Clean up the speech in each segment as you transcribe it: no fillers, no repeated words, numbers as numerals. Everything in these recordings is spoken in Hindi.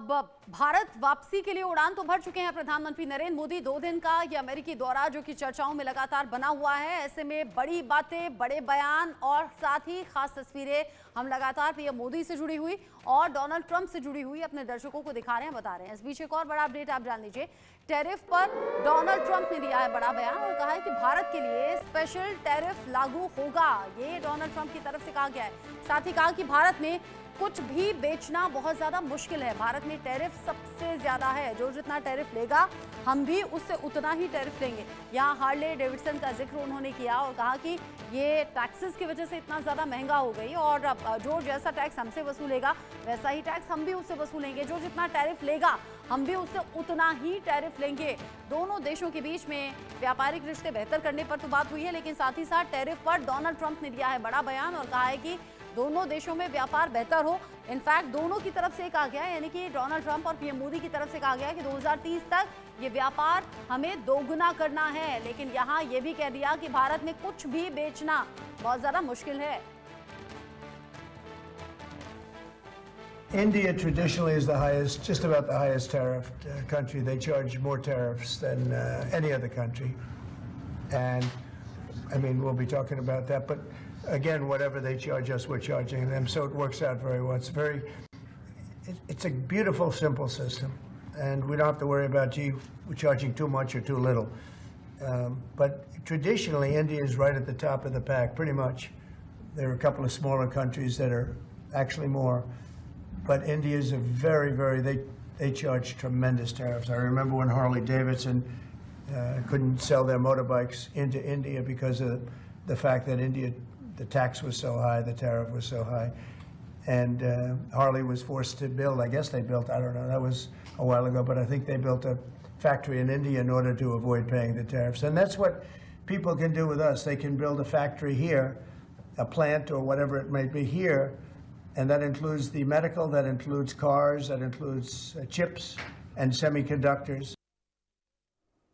भारत वापसी के लिए उड़ान तो भर चुके हैं प्रधानमंत्री नरेंद्र मोदी। 2 दिन का ये अमेरिकी दौरा जो कि चर्चाओं में लगातार बना हुआ है, ऐसे में बड़ी बातें, बड़े बयान और साथ ही खास तस्वीरें हम लगातार पीएम मोदी से जुड़ी हुई और डोनाल्ड ट्रंप से जुड़ी हुई अपने दर्शकों को दिखा रहे हैं, बता रहे हैं। इस बीच एक और बड़ा अपडेट आप जान लीजिए। टैरिफ पर डोनाल्ड ट्रंप ने दिया है बड़ा बयान और कहा है कि भारत के लिए स्पेशल टैरिफ लागू होगा। ये डोनाल्ड ट्रंप की तरफ से कहा गया है। साथ ही कहा कि भारत में कुछ भी बेचना बहुत ज्यादा मुश्किल है। भारत में टैरिफ सबसे ज्यादा है, जो जितना टैरिफ लेगा हम भी उससे उतना ही टैरिफ लेंगे। यहाँ हार्ले डेविडसन का जिक्र उन्होंने किया और कहा कि ये टैक्सेस की वजह से इतना ज्यादा महंगा हो गई और जो जैसा टैक्स हमसे वसूलेगा वैसा ही टैक्स हम भी उससे वसूलेंगे। जो जितना टैरिफ लेगा हम भी उससे उतना ही टैरिफ लेंगे। दोनों देशों के बीच में व्यापारिक रिश्ते बेहतर करने पर तो बात हुई है, लेकिन साथ ही साथ टैरिफ पर डोनाल्ड ट्रंप ने दिया है बड़ा बयान और कहा है कि दोनों देशों में व्यापार बेहतर हो। इनफैक्ट दोनों की तरफ से कहा गया है, यानी कि डोनाल्ड ट्रंप और पीएम मोदी की तरफ से कहा गया है कि 2030 तक ये व्यापार हमें दोगुना करना है। लेकिन यहाँ ये भी कह दिया कि भारत में कुछ भी बेचना बहुत ज्यादा मुश्किल है। India traditionally is the highest, just about the highest tariff country. They charge more tariffs than any other country. And I mean, we'll be talking about that, but again, whatever they charge us, we're charging them. So it works out very well. It's a beautiful, simple system. And we don't have to worry about, gee, we're charging too much or too little. But traditionally, India is right at the top of the pack, pretty much. There are a couple of smaller countries that are actually more. But India is a they charge tremendous tariffs. I remember when Harley Davidson couldn't sell their motorbikes into India because of the fact that India, the tax was so high, the tariff was so high. And Harley was forced to build, I guess they built, I don't know, that was a while ago, but I think they built a factory in India in order to avoid paying the tariffs. And that's what people can do with us. They can build a factory here, a plant or whatever it may be here, and that includes the medical, that includes cars, that includes chips and semiconductors.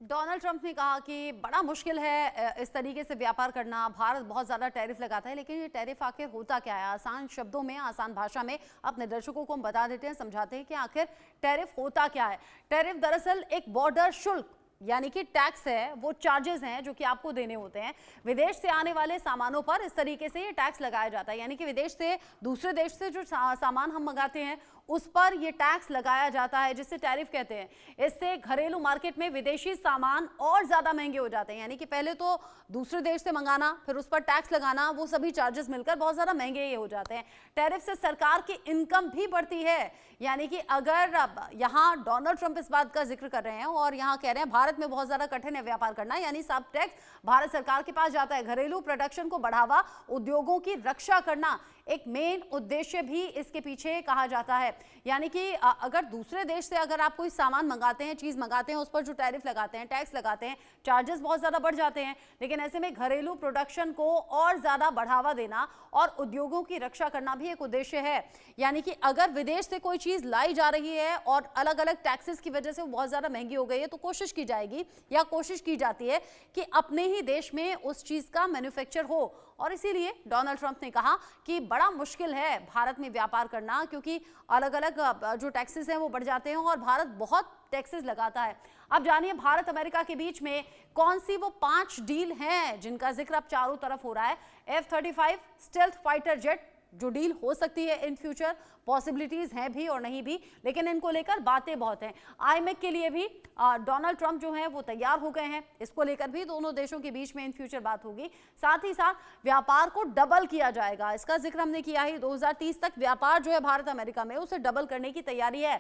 Donald Trump ने कहा कि बड़ा मुश्किल है इस तरीके से व्यापार करना। भारत बहुत ज़्यादा टैरिफ लगाता है, लेकिन ये टैरिफ आखिर होता क्या है? आसान शब्दों में, आसान भाषा में अपने दर्शकों को हम बता देते हैं, समझाते हैं कि आखिर टैरिफ होता क्या है। टैरिफ दरअसल एक बॉर्डर शुल्क यानी कि टैक्स है, वो चार्जेस हैं जो कि आपको देने होते हैं। विदेश से आने वाले सामानों पर इस तरीके से ये टैक्स लगाया जाता है, यानी कि विदेश से, दूसरे देश से जो सामान हम मंगाते हैं उस पर ये टैक्स लगाया जाता है, जिससे टैरिफ कहते हैं। इससे घरेलू मार्केट में विदेशी सामान और ज्यादा महंगे हो जाते हैं, यानी कि पहले तो दूसरे देश से मंगाना, फिर उस पर टैक्स लगाना, वो सभी चार्जेस मिलकर बहुत ज्यादा महंगे ये हो जाते हैं। टैरिफ से सरकार की इनकम भी बढ़ती है, यानी कि अगर यहाँ डोनाल्ड ट्रंप इस बात का जिक्र कर रहे हैं और यहाँ कह रहे हैं भारत में बहुत ज्यादा कठिन है व्यापार करना, यानी सब टैक्स भारत सरकार के पास जाता है। घरेलू प्रोडक्शन को बढ़ावा, उद्योगों की रक्षा करना एक मेन उद्देश्य भी इसके पीछे कहा जाता है। यानी कि अगर दूसरे देश से अगर आप कोई सामान मंगाते हैं, चीज मंगाते हैं, उस पर जो टैरिफ लगाते हैं, टैक्स लगाते हैं, चार्जेस बहुत ज्यादा बढ़ जाते हैं। लेकिन ऐसे में घरेलू प्रोडक्शन को और ज्यादा बढ़ावा देना और उद्योगों की रक्षा करना भी एक उद्देश्य है। यानी कि अगर विदेश से कोई चीज लाई जा रही है और अलग अलग टैक्सेस की वजह से वो बहुत ज्यादा महंगी हो गई है, तो कोशिश की जाएगी या कोशिश की जाती है कि अपने ही देश में उस चीज का मैन्युफैक्चर हो। और इसीलिए डोनाल्ड ट्रंप ने कहा कि बड़ा मुश्किल है भारत में व्यापार करना, क्योंकि अलग अलग जो टैक्सेस हैं वो बढ़ जाते हैं और भारत बहुत टैक्सेस लगाता है। अब जानिए भारत अमेरिका के बीच में कौन सी वो 5 डील हैं जिनका जिक्र अब चारों तरफ हो रहा है। F-35 स्टेल्थ फाइटर जेट जो डील हो सकती है इन फ्यूचर, पॉसिबिलिटीज हैं भी और नहीं भी, लेकिन इनको लेकर बातें बहुत हैं। आईमेक के लिए भी डोनाल्ड ट्रंप जो है वो तैयार हो गए हैं, इसको लेकर भी दोनों देशों के बीच में इन फ्यूचर बात होगी। साथ ही साथ व्यापार को डबल किया जाएगा, इसका जिक्र हमने किया है। 2030 तक व्यापार जो है भारत अमेरिका में उसे डबल करने की तैयारी है।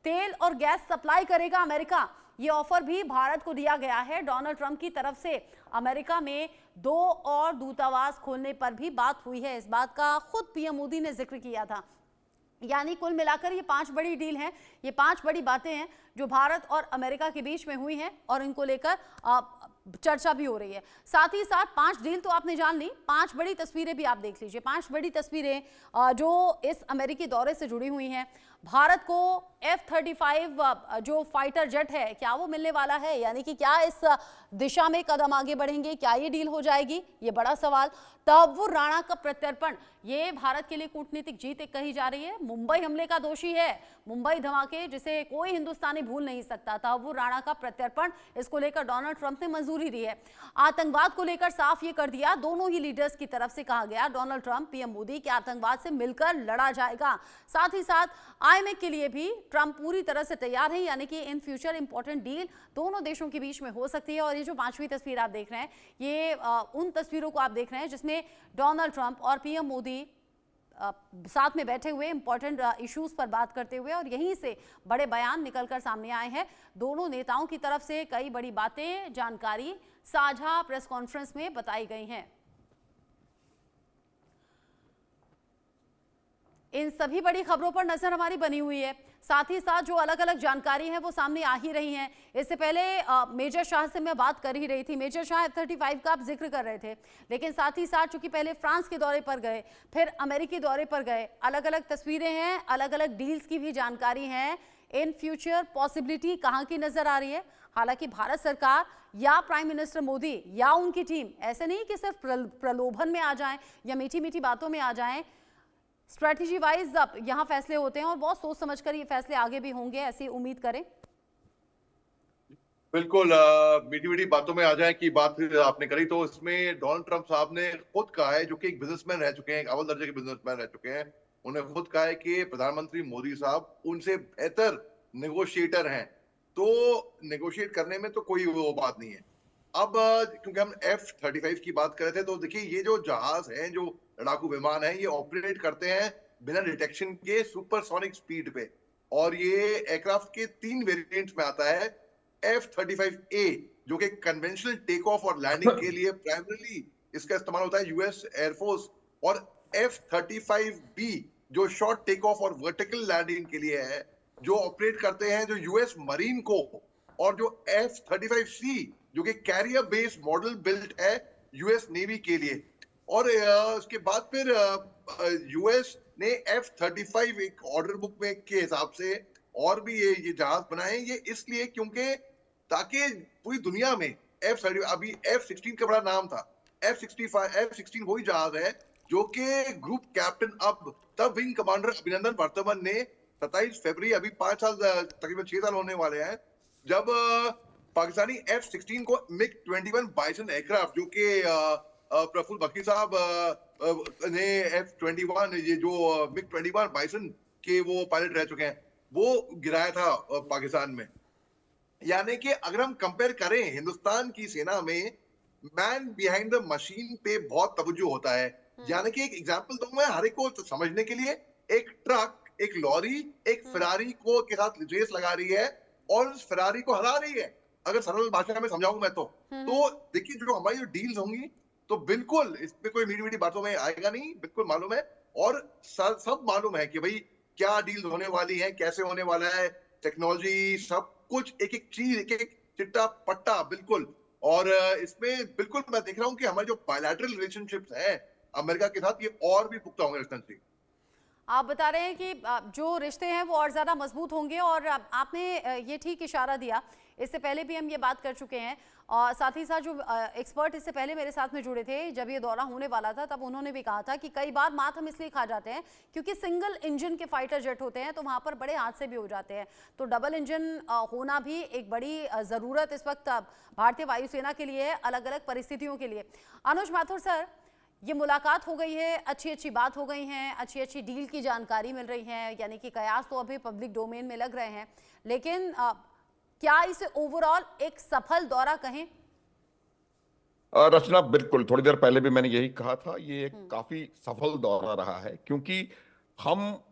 तेल और गैस सप्लाई करेगा अमेरिका, ये ऑफर भी भारत को दिया गया है डोनाल्ड ट्रंप की तरफ से। अमेरिका में 2 और दूतावास खोलने पर भी बात हुई है, इस बात का खुद पीएम मोदी ने जिक्र किया था। यानी कुल मिलाकर ये 5 बड़ी डील हैं, ये 5 बड़ी बातें हैं जो भारत और अमेरिका के बीच में हुई हैं और इनको लेकर चर्चा भी हो रही है। साथ ही साथ 5 डील तो आपने जान ली, 5 बड़ी तस्वीरें भी आप देख लीजिए। 5 बड़ी तस्वीरें जो इस अमेरिकी दौरे से जुड़ी हुई हैं। भारत को F-35 जो फाइटर जेट है क्या वो मिलने वाला है, यानी कि क्या इस दिशा में कदम आगे बढ़ेंगे, क्या ये डील हो जाएगी, ये बड़ा सवाल। तहव्वुर राणा का प्रत्यर्पण, ये भारत के लिए कूटनीतिक जीत एक कही जा रही है। मुंबई हमले का दोषी है, मुंबई धमाके जिसे कोई हिंदुस्तानी भूल नहीं सकता। तहव्वुर राणा का प्रत्यर्पण, इसको लेकर डोनाल्ड ट्रंप ने मंजूरी दी है। आतंकवाद को लेकर साफ ये कर दिया दोनों ही लीडर्स की तरफ से, कहा गया डोनाल्ड ट्रंप पीएम मोदी के आतंकवाद से मिलकर लड़ा जाएगा। साथ ही साथ आईएमएफ के लिए भी ट्रंप पूरी तरह से तैयार है, यानी कि इन फ्यूचर इंपॉर्टेंट डील दोनों देशों के बीच में हो सकती है। और ये जो 5वीं तस्वीर आप देख रहे हैं, ये उन तस्वीरों को आप देख रहे हैं जिसमें डोनाल्ड ट्रंप और पीएम मोदी साथ में बैठे हुए इंपॉर्टेंट इश्यूज पर बात करते हुए, और यहीं से बड़े बयान निकलकर सामने आए हैं। दोनों नेताओं की तरफ से कई बड़ी बातें, जानकारी साझा प्रेस कॉन्फ्रेंस में बताई गई हैं। इन सभी बड़ी खबरों पर नजर हमारी बनी हुई है। साथ ही साथ जो अलग अलग जानकारी है वो सामने आ ही रही हैं। इससे पहले मेजर शाह से मैं बात कर ही रही थी, मेजर शाह F-35 का आप जिक्र कर रहे थे, लेकिन साथ ही साथ चूंकि पहले फ्रांस के दौरे पर गए, फिर अमेरिकी दौरे पर गए, अलग अलग तस्वीरें हैं, अलग अलग डील्स की भी जानकारी है। इन फ्यूचर पॉसिबिलिटी कहाँ की नजर आ रही है? हालांकि भारत सरकार या प्राइम मिनिस्टर मोदी या उनकी टीम ऐसे नहीं कि सिर्फ प्रलोभन में आ जाएं या मीठी मीठी बातों में आ जाएं, स्ट्रेटेजी वाइज यहां फैसले होते हैं और बहुत सोच समझकर ये फैसले आगे भी होंगे, ऐसी उम्मीद करें। बिल्कुल, मीठी मीठी बातों में आ जाए की बात आपने करी, तो इसमें डोनाल्ड ट्रंप साहब ने खुद कहा है, जो कि एक बिजनेसमैन रह चुके हैं, एक अव्वल दर्जे के बिजनेसमैन रह चुके हैं, उन्होंने खुद कहा है कि प्रधानमंत्री मोदी साहब उनसे बेहतर नेगोशिएटर हैं, तो नेगोशिएट करने में तो कोई वो बात नहीं है। अब क्योंकि हम F-35 की बात कर रहे थे, तो देखिए ये जो जहाज है, जो लड़ाकू विमान है, ये ऑपरेट करते हैं बिना डिटेक्शन के सुपरसोनिक स्पीड पे, और ये एयरक्राफ्ट के 3 वेरिएंट्स में आता है। F-35A जो कि कन्वेंशनल टेक ऑफ और लैंडिंग के लिए प्राइमरीली इसका इस्तेमाल होता है यूएस एयरफोर्स, और F-35B जो शॉर्ट टेक ऑफ और वर्टिकल लैंडिंग के लिए है, जो ऑपरेट करते हैं जो यूएस मरीन को, और जो F-35C जो कि कैरियर बेस्ड मॉडल बिल्ट है यूएस नेवी के लिए। और उसके बाद फिर यूएस ने F-35 एक ऑर्डर बुक में के हिसाब से और भी ये जहाज बनाए, ये इसलिए क्योंकि ताकि पूरी दुनिया में F-35, अभी F-16 का बड़ा नाम था, F-16 वही जहाज है जो कि ग्रुप कैप्टन अब तब विंग कमांडर अभिनंदन वर्तमान ने 27 फरवरी, अभी 5 साल तकरीबन 6 साल होने वाले हैं, जब पाकिस्तानी F-16 को MiG-21 बाइसन एयरक्राफ्ट, जो कि प्रफुल्ल बख्शी साहब ने F-21 ये जो MiG-21 बाइसन के वो पायलट रह चुके हैं, वो गिराया था पाकिस्तान में। यानी कि अगर हम कंपेयर करें, हिंदुस्तान की सेना में मैन बिहाइंड द मशीन पे बहुत तवज्जो होता है। यानी कि एक एग्जांपल दूं मैं हर एक को तो समझने के लिए, एक ट्रक, एक लॉरी, एक फरारी को के साथ रेस लगा रही है और उस फरारी को हरा रही है, अगर सरल भाषा में समझाऊं मैं तो देखिए जो हमारी जो डील्स होंगी, तो बिल्कुल इसमें कोई मीठी मीठी बातों में आएगा नहीं, बिल्कुल मालूम है, और सब मालूम है कि भाई क्या डील होने वाली है, कैसे होने वाला है, टेक्नोलॉजी, सब कुछ, एक एक चीज, एक एक चिट्टा पट्टा, बिल्कुल। और इसमें बिल्कुल मैं देख रहा हूँ कि हमारे जो बायलैटरल रिलेशनशिप्स हैं अमेरिका के साथ, ये और भी पुख्ता होंगे रचना जी। आप बता रहे हैं कि जो रिश्ते हैं वो और ज़्यादा मजबूत होंगे, और आपने ये ठीक इशारा दिया, इससे पहले भी हम ये बात कर चुके हैं, और साथ ही साथ जो एक्सपर्ट इससे पहले मेरे साथ में जुड़े थे, जब ये दौरा होने वाला था तब उन्होंने भी कहा था कि कई बार मात हम इसलिए खा जाते हैं क्योंकि सिंगल इंजन के फाइटर जेट होते हैं, तो वहाँ पर बड़े हादसे भी हो जाते हैं, तो डबल इंजन होना भी एक बड़ी ज़रूरत इस वक्त भारतीय वायुसेना के लिए है, अलग अलग परिस्थितियों के लिए। अनुज माथुर सर, ये मुलाकात हो गई है, अच्छी अच्छी बात हो गई हैं, अच्छी अच्छी डील की जानकारी मिल रही है, यानी कि कयास तो अभी पब्लिक डोमेन में लग रहे हैं, लेकिन क्या इसे ओवरऑल एक सफल दौरा कहें? रचना, बिल्कुल, थोड़ी देर पहले भी मैंने यही कहा था, ये एक काफी सफल दौरा रहा है, क्योंकि हम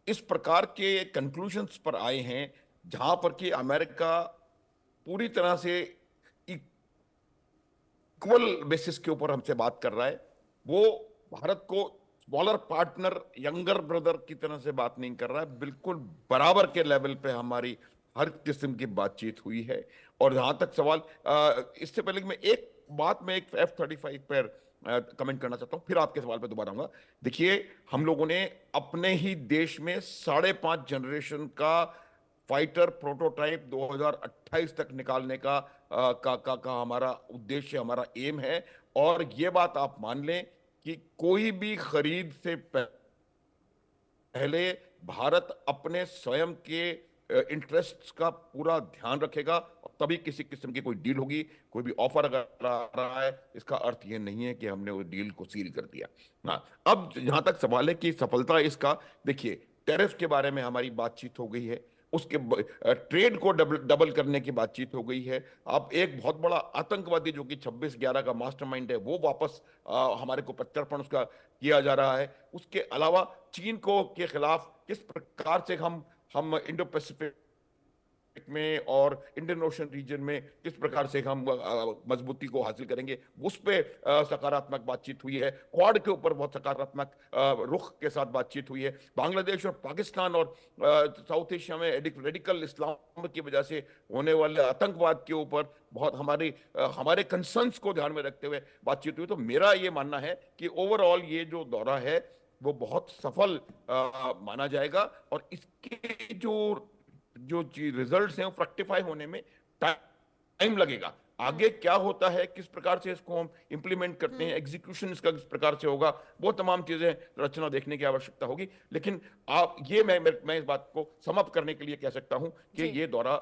इस प्रकार के कंक्लूजन्स पर आए हैं जहां पर कि अमेरिका पूरी तरह से इक्वल बेसिस के ऊपर हमसे बात कर रहा है। वो भारत को स्मॉलर पार्टनर, यंगर ब्रदर की तरह से बात नहीं कर रहा है, बिल्कुल बराबर के लेवल पे हमारी हर किस्म की बातचीत हुई है। और जहां तक सवाल, इससे पहले मैं एक बात में एक F-35 पर कमेंट करना चाहता हूं, फिर आपके सवाल पे दोबारा आऊंगा। देखिए, हम लोगों ने अपने ही देश में 5.5 जनरेशन का फाइटर प्रोटोटाइप 2028 तक निकालने का हमारा उद्देश्य, हमारा एम है। और ये बात आप मान लें कि कोई भी खरीद से पहले भारत अपने स्वयं के इंटरेस्ट्स का पूरा ध्यान रखेगा, और तभी किसी किस्म की कोई डील होगी। कोई भी ऑफर अगर आ रहा है, इसका अर्थ ये नहीं है कि हमने वो डील को सील कर दिया। हाँ, अब जहां तक सवाल है कि सफलता इसका, देखिए, टैरिफ के बारे में हमारी बातचीत हो गई है, उसके ट्रेड को डबल करने की बातचीत हो गई है। अब एक बहुत बड़ा आतंकवादी जो कि 26/11 का मास्टरमाइंड है, वो वापस हमारे को प्रत्यर्पण उसका किया जा रहा है। उसके अलावा चीन को के खिलाफ किस प्रकार से हम इंडो पैसिफिक में और इंडियन ओशन रीजन में किस प्रकार से हम मजबूती को हासिल करेंगे, उस पे सकारात्मक बातचीत हुई है। क्वाड के ऊपर बहुत सकारात्मक रुख के साथ बातचीत हुई है। बांग्लादेश और पाकिस्तान और साउथ एशिया में रेडिकल इस्लाम की वजह से होने वाले आतंकवाद के ऊपर बहुत हमारे कंसर्न्स को ध्यान में रखते हुए बातचीत हुई। तो मेरा ये मानना है कि ओवरऑल ये जो दौरा है वो बहुत सफल माना जाएगा, और इसके जो रिजल्ट्स हैं वो फ्रक्टिफाई होने में टाइम लगेगा। आगे क्या होता है, किस प्रकार से इसको हम इंप्लीमेंट करते हैं, एग्जीक्यूशन इसका किस प्रकार से होगा, वो तमाम चीजें रचना देखने की आवश्यकता होगी। लेकिन आप ये मैं इस बात को समाप्त करने के लिए कह सकता हूं कि ये दौरा